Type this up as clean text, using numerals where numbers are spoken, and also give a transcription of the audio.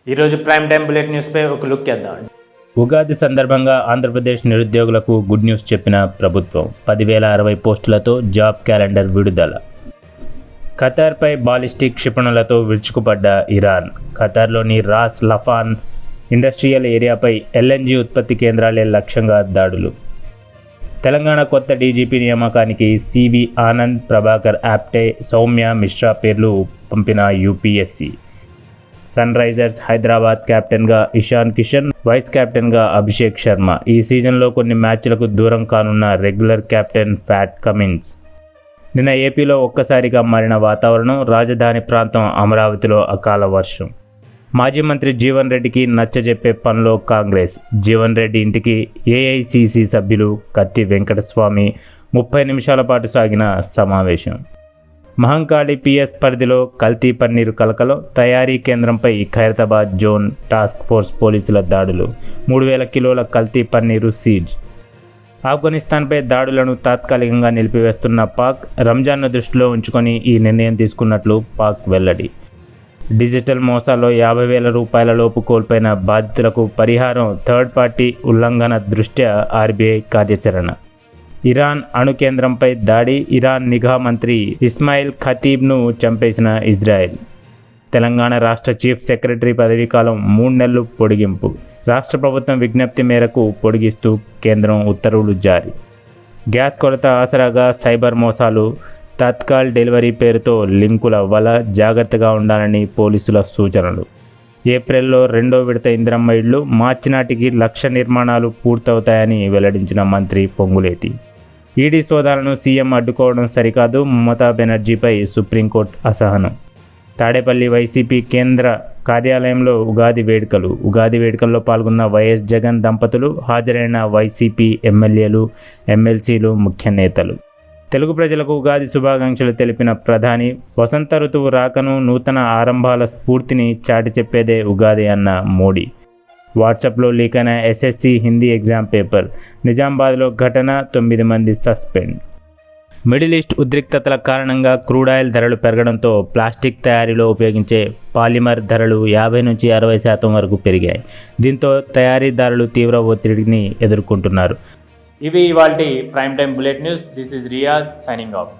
ఈరోజు prime time bullet న్యూస్పై ఒక look చేద్దాం. ఉగాది సందర్భంగా ఆంధ్రప్రదేశ్ నిరుద్యోగులకు గుడ్ న్యూస్ చెప్పిన ప్రభుత్వం. 10,060 పోస్టులతో జాబ్ క్యాలెండర్ విడుదల. ఖతార్పై బాలిస్టిక్ క్షిపణులతో విరుచుకుపడ్డ ఇరాన్. ఖతార్లోని రాస్ లఫాన్ ఇండస్ట్రియల్ ఏరియాపై ఎల్ఎన్జీ ఉత్పత్తి కేంద్రాలే లక్ష్యంగా దాడులు. తెలంగాణ కొత్త డీజీపీ నియామకానికి సివి ఆనంద్, ప్రభాకర్ ఆప్టే, సౌమ్య మిశ్రా పేర్లు పంపిన యూపీఎస్సీ. సన్ రైజర్స్ హైదరాబాద్ కెప్టెన్గా ఇషాన్ కిషన్, వైస్ కెప్టెన్గా అభిషేక్ శర్మ. ఈ సీజన్లో కొన్ని మ్యాచ్లకు దూరం కానున్న రెగ్యులర్ కెప్టెన్ ప్యాట్ కమిన్స్. నిన్న ఏపీలో ఒక్కసారిగా మారిన వాతావరణం. రాజధాని ప్రాంతం అమరావతిలో అకాల వర్షం. మాజీ మంత్రి జీవన్ రెడ్డికి నచ్చజెప్పే పనిలో కాంగ్రెస్. జీవన్ రెడ్డి ఇంటికి ఏఐసీసీ సభ్యులు కత్తి వెంకటస్వామి. 30 నిమిషాల పాటు సాగిన సమావేశం. మహంకాళి పిఎస్ పరిధిలో కల్తీ పన్నీరు కలకలం. తయారీ కేంద్రంపై ఖైరతాబాద్ జోన్ టాస్క్ ఫోర్స్ పోలీసుల దాడులు. 3,000 కిలోల కల్తీ పన్నీరు సీజ్. ఆఫ్ఘనిస్తాన్పై దాడులను తాత్కాలికంగా నిలిపివేస్తున్న పాక్. రంజాన్ను దృష్టిలో ఉంచుకొని ఈ నిర్ణయం తీసుకున్నట్లు పాక్ వెల్లడి. డిజిటల్ మోసాల్లో 50,000 రూపాయల లోపు కోల్పోయిన బాధితులకు పరిహారం. థర్డ్ పార్టీ ఉల్లంఘన దృష్ట్యా ఆర్బీఐ కార్యాచరణ. ఇరాన్ అణు కేంద్రంపై దాడి. ఇరాన్ నిఘా మంత్రి ఇస్మాయిల్ ఖతీబ్ను చంపేసిన ఇజ్రాయెల్. తెలంగాణ రాష్ట్ర చీఫ్ సెక్రటరీ పదవీకాలం 3 నెలలు పొడిగింపు. రాష్ట్ర ప్రభుత్వం విజ్ఞప్తి మేరకు పొడిగిస్తూ కేంద్రం ఉత్తర్వులు జారీ. గ్యాస్ కొరత ఆసరాగా సైబర్ మోసాలు. తత్కాల్ డెలివరీ పేరుతో లింకుల వల. జాగ్రత్తగా ఉండాలని పోలీసుల సూచనలు. ఏప్రిల్లో 2వ విడత ఇందిరమ్మ ఇళ్లు. మార్చి నాటికి 1,00,000 నిర్మాణాలు పూర్తవుతాయని వెల్లడించిన మంత్రి పొంగులేటి. ఈడీ సోదాలను సీఎం అడ్డుకోవడం సరికాదు. మమతా బెనర్జీపై సుప్రీంకోర్టు అసహనం. తాడేపల్లి వైసీపీ కేంద్ర కార్యాలయంలో ఉగాది వేడుకలు. ఉగాది వేడుకల్లో పాల్గొన్న వైఎస్ జగన్ దంపతులు. హాజరైన వైసీపీ ఎమ్మెల్యేలు, ఎమ్మెల్సీలు, ముఖ్య నేతలు. తెలుగు ప్రజలకు ఉగాది శుభాకాంక్షలు తెలిపిన ప్రధాని. వసంత ఋతువు రాకను, నూతన ఆరంభాల స్ఫూర్తిని చాటి చెప్పేదే ఉగాది అన్న మోడీ. వాట్సాప్లో లీక్ అయిన ఎస్ఎస్సి హిందీ ఎగ్జామ్ పేపర్. నిజామాబాద్లో ఘటన, 9 మంది సస్పెండ్. మిడిల్ ఈస్ట్ ఉద్రిక్తతల కారణంగా క్రూడ్ ఆయిల్ ధరలు పెరగడంతో ప్లాస్టిక్ తయారీలో ఉపయోగించే పాలిమర్ ధరలు 50 నుంచి 60% వరకు పెరిగాయి. దీంతో తయారీదారులు తీవ్ర ఒత్తిడిని ఎదుర్కొంటున్నారు. ఇవి ఇవాల్టి prime time bullet news. This is Riyaz signing off.